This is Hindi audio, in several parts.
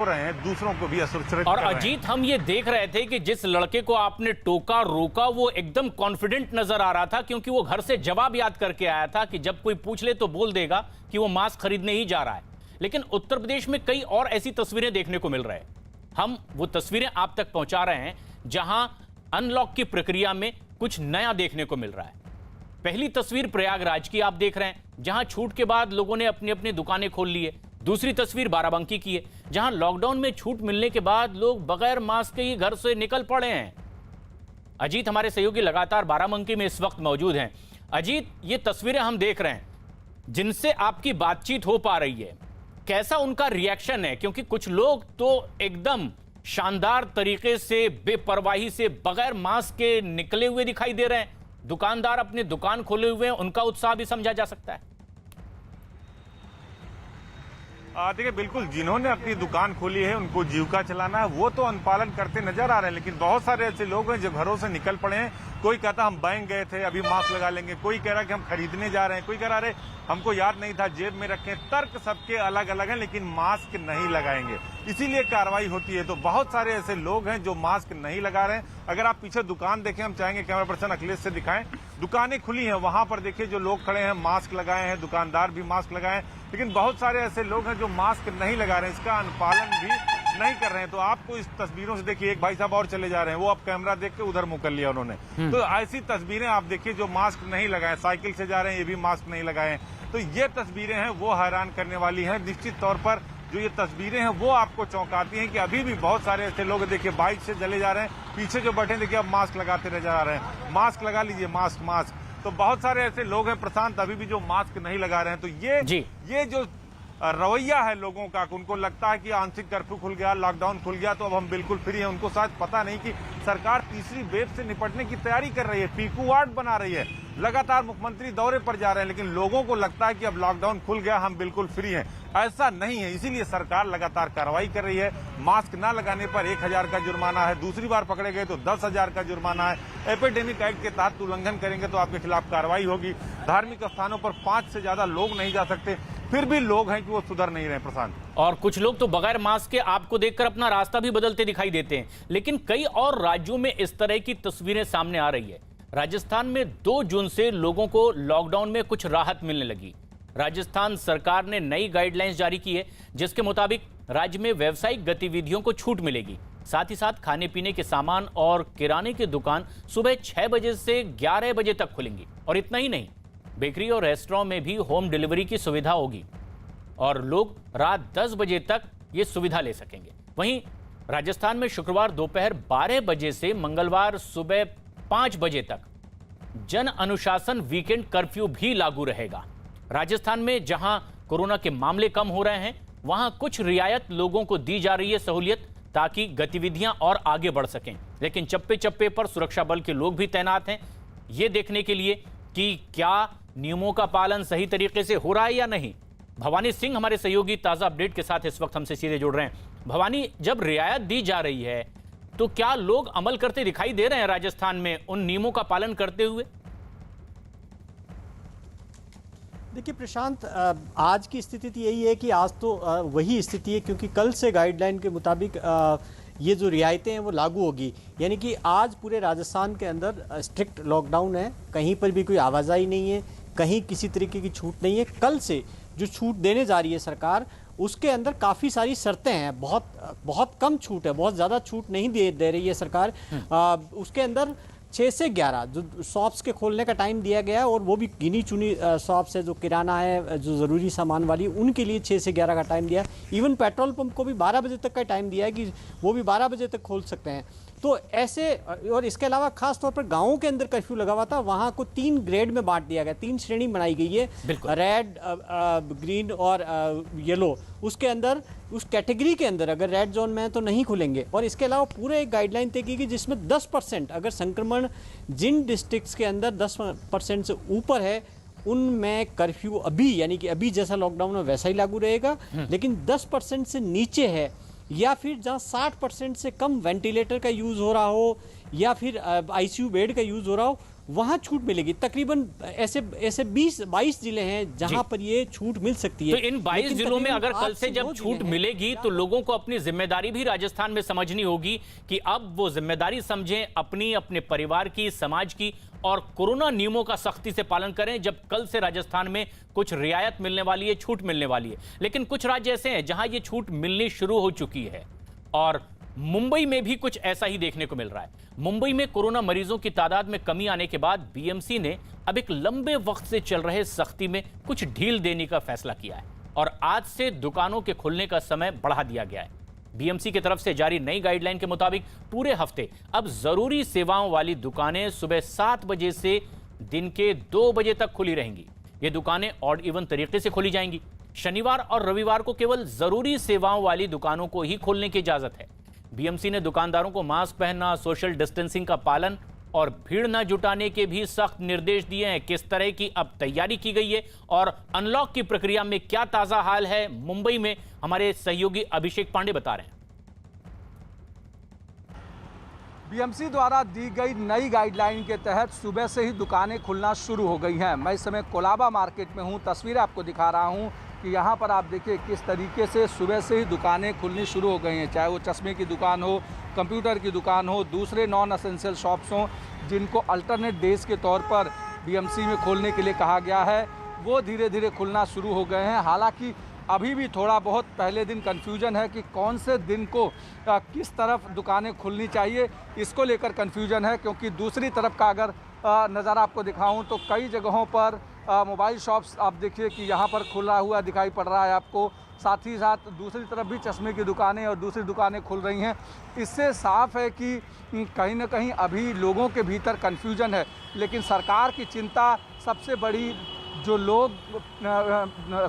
हो रहे हैं, दूसरों को भी असुरक्षित और कर रहे हैं। अजीत, हम ये देख रहे थे कि जिस लड़के को आपने टोका रोका वो एकदम कॉन्फिडेंट नजर आ रहा था, क्योंकि वो घर से जवाब याद करके आया था कि जब कोई पूछ ले तो बोल देगा कि वो मास्क खरीदने ही जा रहा है। लेकिन उत्तर प्रदेश में कई और ऐसी तस्वीरें देखने को मिल रहे हैं। हम वो तस्वीरें आप तक पहुंचा रहे हैं जहां अनलॉक की प्रक्रिया में कुछ नया देखने को मिल रहा है। पहली तस्वीर प्रयागराज की आप देख रहे हैं, जहां छूट के बाद लोगों ने अपनी अपनी दुकानें खोल ली है। दूसरी तस्वीर बाराबंकी की है, जहां लॉकडाउन में छूट मिलने के बाद लोग बगैर मास्क के ही घर से निकल पड़े हैं। अजीत, हमारे सहयोगी लगातार बाराबंकी में इस वक्त मौजूद हैं। अजीत, ये तस्वीरें हम देख रहे हैं, जिनसे आपकी बातचीत हो पा रही है, कैसा उनका रिएक्शन है? क्योंकि कुछ लोग तो एकदम शानदार तरीके से, बेपरवाही से, बगैर मास्क के निकले हुए दिखाई दे रहे हैं। दुकानदार अपनी दुकान खोले हुए हैं, उनका उत्साह भी समझा जा सकता है। देखिए, बिल्कुल जिन्होंने अपनी दुकान खोली है उनको जीविका चलाना है, वो तो अनुपालन करते नजर आ रहे हैं। लेकिन बहुत सारे ऐसे लोग हैं जो घरों से निकल पड़े हैं। कोई कहता हम बैंक गए थे, अभी मास्क लगा लेंगे। कोई कह रहा कि हम खरीदने जा रहे हैं। कोई कह रहा अरे हमको याद नहीं था, जेब में रखें। तर्क सबके अलग अलग हैं, लेकिन मास्क नहीं लगाएंगे, इसीलिए कार्रवाई होती है। तो बहुत सारे ऐसे लोग हैं जो मास्क नहीं लगा रहे हैं। अगर आप पीछे दुकान देखें, हम चाहेंगे कैमरा पर्सन अखिलेश से दिखाएं, दुकानें खुली हैं, वहां पर देखिए जो लोग खड़े हैं मास्क लगाए हैं, दुकानदार भी मास्क लगाए हैं। लेकिन बहुत सारे ऐसे लोग हैं जो मास्क नहीं लगा रहे हैं, इसका अनुपालन भी नहीं कर रहे हैं। तो आपको इस तस्वीरों से देखिए, एक भाई साहब और चले जा रहे हैं, वो अब कैमरा देख के उधर मुंह कर लिया उन्होंने। तो ऐसी तस्वीरें आप देखिए, जो मास्क नहीं लगाए, साइकिल से जा रहे हैं, ये भी मास्क नहीं लगाए हैं। तो ये तस्वीरें हैं वो हैरान करने वाली हैं। निश्चित तौर पर जो ये तस्वीरें हैं वो आपको चौंकाती हैं कि अभी भी बहुत सारे ऐसे लोग देखिए बाइक से चले जा रहे हैं, पीछे जो बैठे देखिए अब मास्क लगाते नजर आ रहे हैं। मास्क लगा लीजिए, मास्क मास्क। तो बहुत सारे ऐसे लोग हैं प्रशांत, अभी भी जो मास्क नहीं लगा रहे हैं। तो ये जो रवैया है लोगों का, उनको लगता है कि आंशिक कर्फ्यू खुल गया, लॉकडाउन खुल गया तो अब हम बिल्कुल फ्री हैं। उनको शायद पता नहीं कि सरकार तीसरी वेव से निपटने की तैयारी कर रही है, पीकू वार्ड बना रही है, लगातार मुख्यमंत्री दौरे पर जा रहे हैं। लेकिन लोगों को लगता है कि अब लॉकडाउन खुल गया, हम बिल्कुल फ्री हैं। ऐसा नहीं है, इसीलिए सरकार लगातार कार्रवाई कर रही है। मास्क न लगाने पर 1000 का जुर्माना है, दूसरी बार पकड़े गए तो 10,000 का जुर्माना है। एपिडेमिक एक्ट के तहत उल्लंघन करेंगे तो आपके खिलाफ कार्रवाई होगी। धार्मिक स्थानों पर 5 से ज्यादा लोग नहीं जा सकते। फिर भी लोग हैं कि वो सुधर नहीं रहे प्रशांत। और कुछ लोग तो बगैर मास्क के आपको देखकर अपना रास्ता भी बदलते दिखाई देते हैं। लेकिन कई और राज्यों में इस तरह की तस्वीरें सामने आ रही है। राजस्थान में 2 जून से लोगों को लॉकडाउन में कुछ राहत मिलने लगी। राजस्थान सरकार ने नई गाइडलाइंस जारी की है, जिसके मुताबिक राज्य में व्यावसायिक गतिविधियों को छूट मिलेगी। साथ ही साथ खाने पीने के सामान और किराने की दुकान सुबह 6 बजे से 11 बजे तक खुलेंगी। और इतना ही नहीं, बेकरी और रेस्टोरेंट में भी होम डिलीवरी की सुविधा होगी और लोग रात 10 बजे तक ये सुविधा ले सकेंगे। वहीं राजस्थान में शुक्रवार दोपहर 12 बजे से मंगलवार सुबह 5 बजे तक जन अनुशासन वीकेंड कर्फ्यू भी लागू रहेगा। राजस्थान में जहां कोरोना के मामले कम हो रहे हैं, वहां कुछ रियायत लोगों को दी जा रही है सहूलियत, ताकि गतिविधियां और आगे बढ़ सकें। लेकिन चप्पे चप्पे पर सुरक्षा बल के लोग भी तैनात हैं, ये देखने के लिए कि क्या नियमों का पालन सही तरीके से हो रहा है या नहीं। भवानी सिंह हमारे सहयोगी ताजा अपडेट के साथ इस वक्त हमसे सीधे जुड़ रहे हैं। भवानी, जब रियायत दी जा रही है तो क्या लोग अमल करते दिखाई दे रहे हैं राजस्थान में उन नियमों का पालन करते हुए? देखिए प्रशांत, आज की स्थिति तो यही है कि आज तो वही स्थिति है, क्योंकि कल से गाइडलाइन के मुताबिक ये जो रियायतें हैं वो लागू होगी। यानी कि आज पूरे राजस्थान के अंदर स्ट्रिक्ट लॉकडाउन है, कहीं पर भी कोई आवाजाही नहीं है, कहीं किसी तरीके की छूट नहीं है। कल से जो छूट देने जा रही है सरकार, उसके अंदर काफ़ी सारी शर्तें हैं। बहुत कम छूट है, बहुत ज़्यादा छूट नहीं दे रही है सरकार। उसके अंदर 6 से 11 जो शॉप्स के खोलने का टाइम दिया गया है, और वो भी गिनी चुनी शॉप्स है, जो किराना है, जो ज़रूरी सामान वाली, उनके लिए 6 से 11 का टाइम दिया है। इवन पेट्रोल पंप को भी 12 बजे तक का टाइम दिया है कि वो भी 12 बजे तक खोल सकते हैं। तो ऐसे, और इसके अलावा खास तौर पर गाँवों के अंदर कर्फ्यू लगा हुआ था, वहाँ को 3 ग्रेड में बांट दिया गया, 3 श्रेणी बनाई गई है, रेड, ग्रीन और येलो। उसके अंदर, उस कैटेगरी के अंदर अगर रेड जोन में है तो नहीं खुलेंगे। और इसके अलावा पूरे एक गाइडलाइन तय की गई जिसमें 10% अगर संक्रमण जिन डिस्ट्रिक्ट्स के अंदर 10% से ऊपर है, उनमें कर्फ्यू अभी, यानी कि अभी जैसा लॉकडाउन है वैसा ही लागू रहेगा। लेकिन 10% से नीचे है, या फिर जहाँ 60% से कम वेंटिलेटर का यूज़ हो रहा हो, या फिर आईसीयू बेड का यूज़ हो रहा हो, वहां छूट मिलेगी। तकरीबन ऐसे ऐसे 20-22 जिले हैं जहां पर ये छूट मिल सकती है। तो इन 22 जिलों में अगर कल से जब छूट मिलेगी तो लोगों को अपनी जिम्मेदारी भी राजस्थान में समझनी होगी कि अब वो जिम्मेदारी समझें अपनी, अपने परिवार की, समाज की, और कोरोना नियमों का सख्ती से पालन करें। जब कल से राजस्थान में कुछ रियायत मिलने वाली है, छूट मिलने वाली है, लेकिन कुछ राज्य ऐसे हैं जहां ये छूट मिलनी शुरू हो चुकी है और मुंबई में भी कुछ ऐसा ही देखने को मिल रहा है। मुंबई में कोरोना मरीजों की तादाद में कमी आने के बाद बीएमसी ने अब एक लंबे वक्त से चल रहे सख्ती में कुछ ढील देने का फैसला किया है और आज से दुकानों के खुलने का समय बढ़ा दिया गया है। बीएमसी की तरफ से जारी नई गाइडलाइन के मुताबिक पूरे हफ्ते अब जरूरी सेवाओं वाली दुकानें सुबह 7 बजे से दिन के 2 बजे तक खुली रहेंगी। ये दुकानें ऑड इवन तरीके से खोली जाएंगी। शनिवार और रविवार को केवल जरूरी सेवाओं वाली दुकानों को ही खोलने की इजाजत है। बीएमसी ने दुकानदारों को मास्क पहनना, सोशल डिस्टेंसिंग का पालन और भीड़ न जुटाने के भी सख्त निर्देश दिए हैं। किस तरह की अब तैयारी की गई है और अनलॉक की प्रक्रिया में क्या ताजा हाल है मुंबई में, हमारे सहयोगी अभिषेक पांडे बता रहे हैं। बीएमसी द्वारा दी गई नई गाइडलाइन के तहत सुबह से ही दुकानें खुलना शुरू हो गई हैं। मैं इस समय कोलाबा मार्केट में हूं, तस्वीरें आपको दिखा रहा हूं कि यहाँ पर आप देखिए किस तरीके से सुबह से ही दुकानें खुलनी शुरू हो गई हैं। चाहे वो चश्मे की दुकान हो, कंप्यूटर की दुकान हो, दूसरे नॉन एसेंशियल शॉप्स हों जिनको अल्टरनेट डेज के तौर पर बीएमसी में खोलने के लिए कहा गया है, वो धीरे धीरे खुलना शुरू हो गए हैं। हालांकि अभी भी थोड़ा बहुत पहले दिन कन्फ्यूजन है कि कौन से दिन को किस तरफ दुकानें खुलनी चाहिए, इसको लेकर कन्फ्यूजन है। क्योंकि दूसरी तरफ का अगर नज़ारा आपको दिखाऊं तो कई जगहों पर मोबाइल शॉप्स आप देखिए कि यहाँ पर खुला हुआ दिखाई पड़ रहा है आपको। साथ ही साथ दूसरी तरफ भी चश्मे की दुकानें और दूसरी दुकानें खुल रही हैं। इससे साफ है कि कहीं ना कहीं अभी लोगों के भीतर कन्फ्यूजन है। लेकिन सरकार की चिंता सबसे बड़ी जो लोग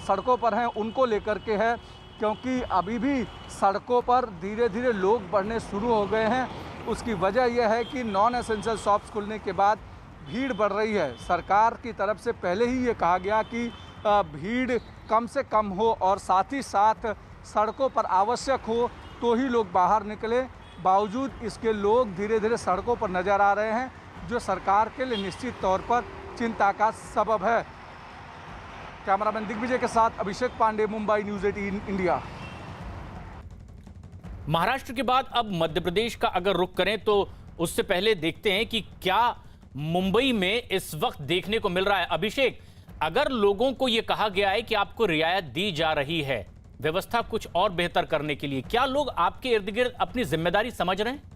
सड़कों पर हैं उनको लेकर के है, क्योंकि अभी भी सड़कों पर धीरे धीरे लोग बढ़ने शुरू हो गए हैं। उसकी वजह यह है कि नॉन एसेंशियल शॉप्स खुलने के बाद भीड़ बढ़ रही है। सरकार की तरफ से पहले ही ये कहा गया कि भीड़ कम से कम हो और साथ ही साथ सड़कों पर आवश्यक हो तो ही लोग बाहर निकले। बावजूद इसके लोग धीरे धीरे सड़कों पर नज़र आ रहे हैं, जो सरकार के लिए निश्चित तौर पर चिंता का सबब है। कैमरामैन दिग्विजय के साथ अभिषेक पांडे, मुंबई न्यूज़ 18 इंडिया। महाराष्ट्र के बाद अब मध्य प्रदेश का अगर रुख करें तो उससे पहले देखते हैं कि क्या मुंबई में इस वक्त देखने को मिल रहा है। अभिषेक, अगर लोगों को यह कहा गया है कि आपको रियायत दी जा रही है व्यवस्था कुछ और बेहतर करने के लिए, क्या लोग आपके इर्द गिर्द अपनी जिम्मेदारी समझ रहे हैं?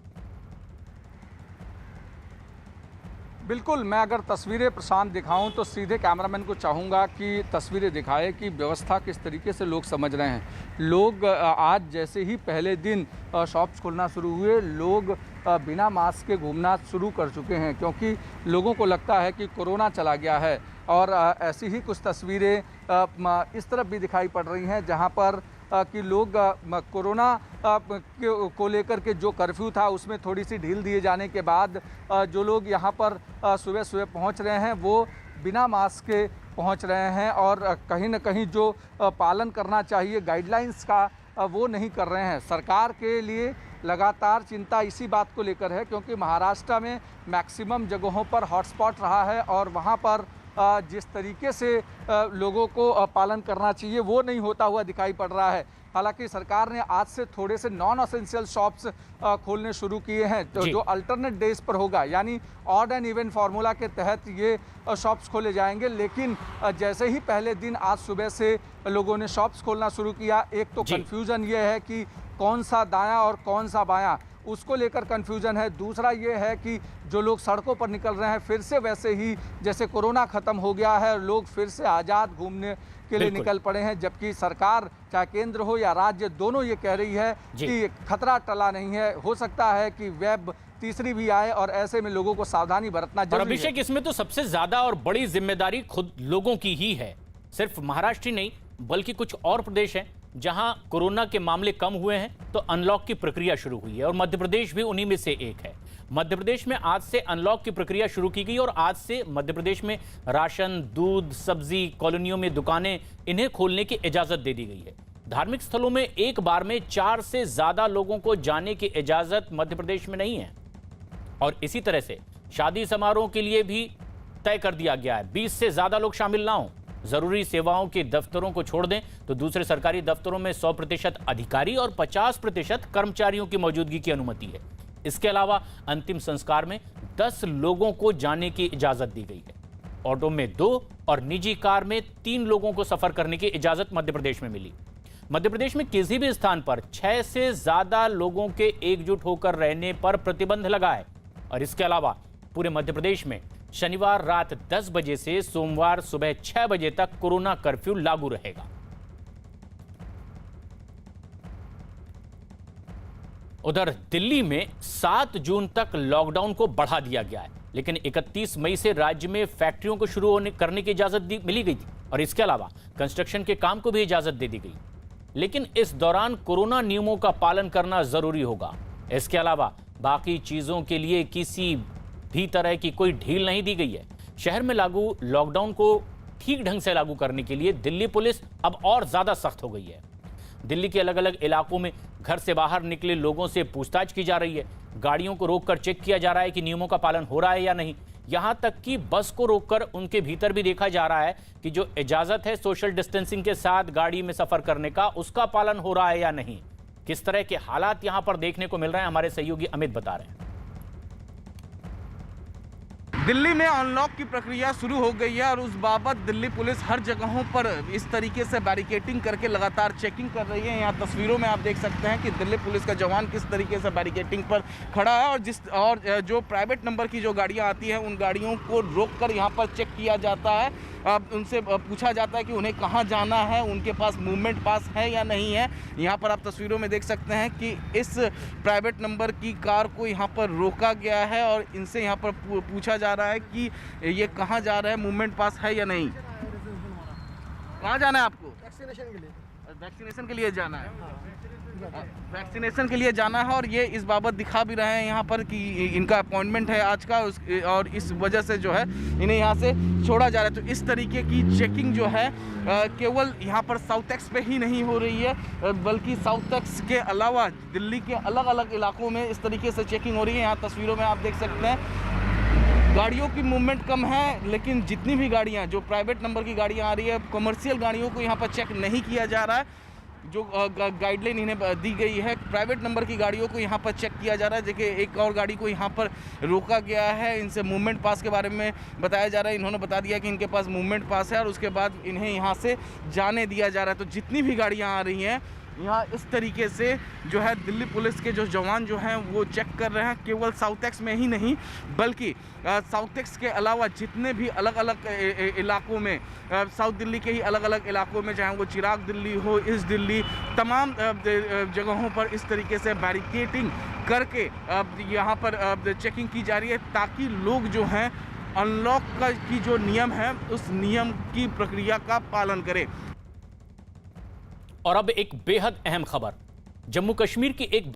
बिल्कुल, मैं अगर तस्वीरें प्रशांत दिखाऊं तो सीधे कैमरामैन को चाहूँगा कि तस्वीरें दिखाए कि व्यवस्था किस तरीके से लोग समझ रहे हैं। लोग आज जैसे ही पहले दिन शॉप्स खुलना शुरू हुए, लोग बिना मास्क के घूमना शुरू कर चुके हैं, क्योंकि लोगों को लगता है कि कोरोना चला गया है। और ऐसी ही कुछ तस्वीरें इस तरफ भी दिखाई पड़ रही हैं जहां पर कि लोग कोरोना को लेकर के जो कर्फ्यू था उसमें थोड़ी सी ढील दिए जाने के बाद जो लोग यहां पर सुबह सुबह पहुंच रहे हैं वो बिना मास्क के पहुंच रहे हैं और कहीं ना कहीं जो पालन करना चाहिए गाइडलाइंस का वो नहीं कर रहे हैं। सरकार के लिए लगातार चिंता इसी बात को लेकर है, क्योंकि महाराष्ट्र में मैक्सिमम जगहों पर हॉटस्पॉट रहा है और वहां पर जिस तरीके से लोगों को पालन करना चाहिए वो नहीं होता हुआ दिखाई पड़ रहा है। हालांकि सरकार ने आज से थोड़े से नॉन एसेंशियल शॉप्स खोलने शुरू किए हैं, तो जो अल्टरनेट डेज पर होगा, यानी ऑड एंड इवन फार्मूला के तहत ये शॉप्स खोले जाएंगे। लेकिन जैसे ही पहले दिन आज सुबह से लोगों ने शॉप्स खोलना शुरू किया, एक तो कन्फ्यूजन ये है कि कौन सा दायां और कौन सा बायां, उसको लेकर कन्फ्यूजन है। दूसरा ये है कि जो लोग सड़कों पर निकल रहे हैं फिर से वैसे ही जैसे कोरोना खत्म हो गया है, लोग फिर से आज़ाद घूमने के लिए निकल पड़े हैं, जबकि सरकार चाहे केंद्र हो या राज्य दोनों ये कह रही है कि खतरा टला नहीं है। हो सकता है कि वेब तीसरी भी आए और ऐसे में लोगों को सावधानी बरतना जरूरी है। अभिषेक, इसमें तो सबसे ज्यादा और बड़ी जिम्मेदारी खुद लोगों की ही है। सिर्फ महाराष्ट्र ही नहीं बल्कि कुछ और प्रदेश हैं जहां कोरोना के मामले कम हुए हैं तो अनलॉक की प्रक्रिया शुरू हुई है और मध्य प्रदेश भी उन्हीं में से एक है। मध्य प्रदेश में आज से अनलॉक की प्रक्रिया शुरू की गई और आज से मध्य प्रदेश में राशन, दूध, सब्जी, कॉलोनियों में दुकानें, इन्हें खोलने की इजाजत दे दी गई है। धार्मिक स्थलों में एक बार में 4 से ज्यादा लोगों को जाने की इजाजत मध्य प्रदेश में नहीं है और इसी तरह से शादी समारोह के लिए भी तय कर दिया गया है 20 से ज्यादा लोग शामिल ना हों। जरूरी सेवाओं के दफ्तरों को छोड़ दें तो दूसरे सरकारी दफ्तरों में 100% अधिकारी और 50% कर्मचारियों की मौजूदगी की अनुमति है। इसके अलावा अंतिम संस्कार में 10 लोगों को जाने की इजाजत दी गई है। ऑटो में 2 और निजी कार में 3 लोगों को सफर करने की इजाजत मध्य प्रदेश में मिली। मध्य प्रदेश में किसी भी स्थान पर 6 से ज्यादा लोगों के एकजुट होकर रहने पर प्रतिबंध लगा है। और इसके अलावा पूरे मध्य प्रदेश में शनिवार रात 10 बजे से सोमवार सुबह 6 बजे तक कोरोना कर्फ्यू लागू रहेगा। उधर दिल्ली में 7 जून तक लॉकडाउन को बढ़ा दिया गया है, लेकिन 31 मई से राज्य में फैक्ट्रियों को शुरू करने की इजाजत मिली गई थी और इसके अलावा कंस्ट्रक्शन के काम को भी इजाजत दे दी गई। लेकिन इस दौरान कोरोना नियमों का पालन करना जरूरी होगा। इसके अलावा बाकी चीजों के लिए किसी भी तरह की कोई ढील नहीं दी गई है। शहर में लागू लॉकडाउन को ठीक ढंग से लागू करने के लिए दिल्ली पुलिस अब और ज्यादा सख्त हो गई है। दिल्ली के अलग अलग इलाकों में घर से बाहर निकले लोगों से पूछताछ की जा रही है। गाड़ियों को रोककर चेक किया जा रहा है कि नियमों का पालन हो रहा है या नहीं। यहां तक कि बस को रोककर उनके भीतर भी देखा जा रहा है कि जो इजाजत है सोशल डिस्टेंसिंग के साथ गाड़ी में सफर करने का, उसका पालन हो रहा है या नहीं। किस तरह के हालात यहां पर देखने को मिल रहे हैं, हमारे सहयोगी अमित बता रहे हैं। दिल्ली में अनलॉक की प्रक्रिया शुरू हो गई है और उस बाबत दिल्ली पुलिस हर जगहों पर इस तरीके से बैरिकेटिंग करके लगातार चेकिंग कर रही है। यहाँ तस्वीरों में आप देख सकते हैं कि दिल्ली पुलिस का जवान किस तरीके से बैरिकेटिंग पर खड़ा है और जो प्राइवेट नंबर की जो गाड़ियाँ आती हैं उन गाड़ियों को रोककर यहाँ पर चेक किया जाता है। उनसे पूछा जाता है कि उन्हें कहाँ जाना है, उनके पास मूवमेंट पास है या नहीं है। यहाँ पर आप तस्वीरों में देख सकते हैं कि इस प्राइवेट नंबर की कार को यहाँ पर रोका गया है और इनसे यहाँ पर पूछा जा रहा है कि ये कहाँ जा रहा है, मूवमेंट पास है या नहीं। कहाँ जाना है आपको? वैक्सीनेशन के लिए जाना है। वैक्सीनेशन के लिए जाना है और ये इस बाबत दिखा भी रहे हैं यहाँ पर कि इनका अपॉइंटमेंट है आज का और इस वजह से जो है इन्हें यहाँ से छोड़ा जा रहा है। तो इस तरीके की चेकिंग जो है केवल यहाँ पर साउथ एक्स पे ही नहीं हो रही है, बल्कि साउथ एक्स के अलावा दिल्ली के अलग अलग इलाकों में इस तरीके से चेकिंग हो रही है। यहाँ तस्वीरों में आप देख सकते हैं गाड़ियों की मूवमेंट कम है, लेकिन जितनी भी गाड़ियाँ जो प्राइवेट नंबर की गाड़ियाँ आ रही है, कमर्शियल गाड़ियों को यहाँ पर चेक नहीं किया जा रहा है। जो गाइडलाइन इन्हें दी गई है, प्राइवेट नंबर की गाड़ियों को यहाँ पर चेक किया जा रहा है। देखिए एक और गाड़ी को यहाँ पर रोका गया है, इनसे मूवमेंट पास के बारे में बताया जा रहा है। इन्होंने बता दिया कि इनके पास मूवमेंट पास है और उसके बाद इन्हें यहाँ से जाने दिया जा रहा है। तो जितनी भी गाड़ियाँ आ रही हैं यहाँ इस तरीके से जो है दिल्ली पुलिस के जो जवान जो हैं वो चेक कर रहे हैं, केवल साउथ एक्स में ही नहीं बल्कि साउथ एक्स के अलावा जितने भी अलग अलग इलाकों में, साउथ दिल्ली के ही अलग अलग इलाकों में, चाहे वो चिराग दिल्ली हो, ईस्ट दिल्ली, तमाम जगहों पर इस तरीके से बैरिकेटिंग करके यहाँ पर चेकिंग की जा रही है ताकि लोग जो हैं अनलॉक का की जो नियम है उस नियम की प्रक्रिया का पालन करें। और अब एक बेहद अहम खबर, जम्मू कश्मीर की एक